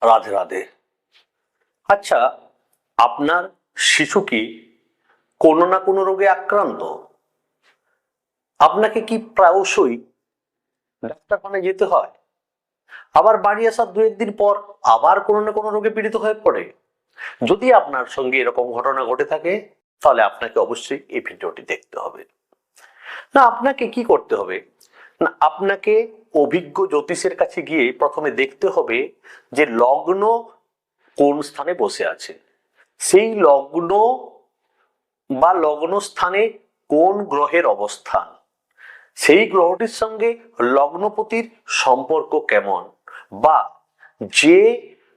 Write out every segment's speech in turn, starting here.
রাধে রাধে। আচ্ছা, আপনার শিশু কি কোনো না কোনো রোগে আক্রান্ত? আপনাকে কি প্রায়শই ডাক্তারখানায় যেতে হয়? আবার বাড়ি আসার দু একদিন পর আবার কোনো না কোনো রোগে পীড়িত হয়ে পড়ে? যদি আপনার সঙ্গে এরকম ঘটনা ঘটে থাকে, তাহলে আপনাকে অবশ্যই এই ভিডিওটি দেখতে হবে। না, আপনাকে কি করতে হবে? না, আপনাকে অভিজ্ঞ জ্যোতিষের কাছে গিয়ে প্রথমে দেখতে হবে যে লগ্ন কোন স্থানে বসে আছে, সেই লগ্ন বা লগ্ন স্থানে কোন গ্রহের অবস্থান, সেই গ্রহটির সঙ্গে লগ্নপতির সম্পর্ক কেমন, বা যে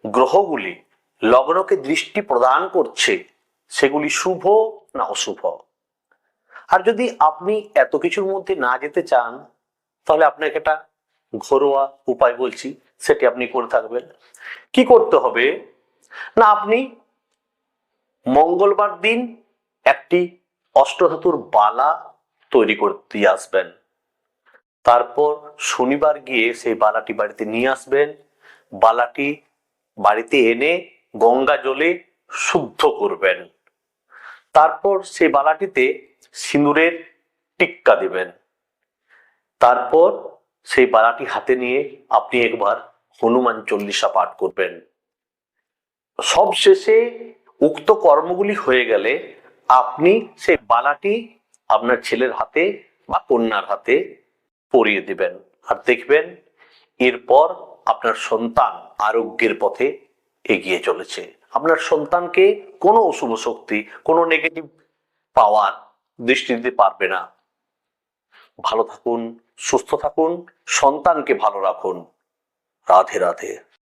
গ্রহগুলি লগ্নকে দৃষ্টি প্রদান করছে সেগুলি শুভ না অশুভ। আর যদি আপনি এত কিছুর মধ্যে না যেতে চান, তাহলে আপনাকে একটা ঘরোয়া উপায় বলছি, সেটি আপনি করে থাকবেন। কি করতে হবে? না, আপনি মঙ্গলবার দিন একটি অষ্টধাতুর বালা তৈরি করতে আসবেন। তারপর শনিবার গিয়ে সেই বালাটি বাড়িতে নিয়ে আসবেন। বালাটি বাড়িতে এনে গঙ্গা জলে শুদ্ধ করবেন। তারপর সেই বালাটিতে সিঁদুরের টিক্কা দিবেন। তারপর সেই বালাটি হাতে নিয়ে আপনি একবার হনুমান চল্লিশা পাঠ করবেন। সবশেষে উক্ত কর্মগুলি হয়ে গেলে আপনি সেই বালাটি আপনার ছেলের হাতে বা কন্যার হাতে পরিয়ে দিবেন। আর দেখবেন এরপর আপনার সন্তান আরোগ্যের পথে এগিয়ে চলেছে। আপনার সন্তানকে কোনো অশুভ শক্তি, কোনো নেগেটিভ পাওয়ার দৃষ্টি দিতে পারবে না। ভালো থাকুন, সুস্থ থাকুন, সন্তানকে ভালো রাখুন। রাধে রাধে।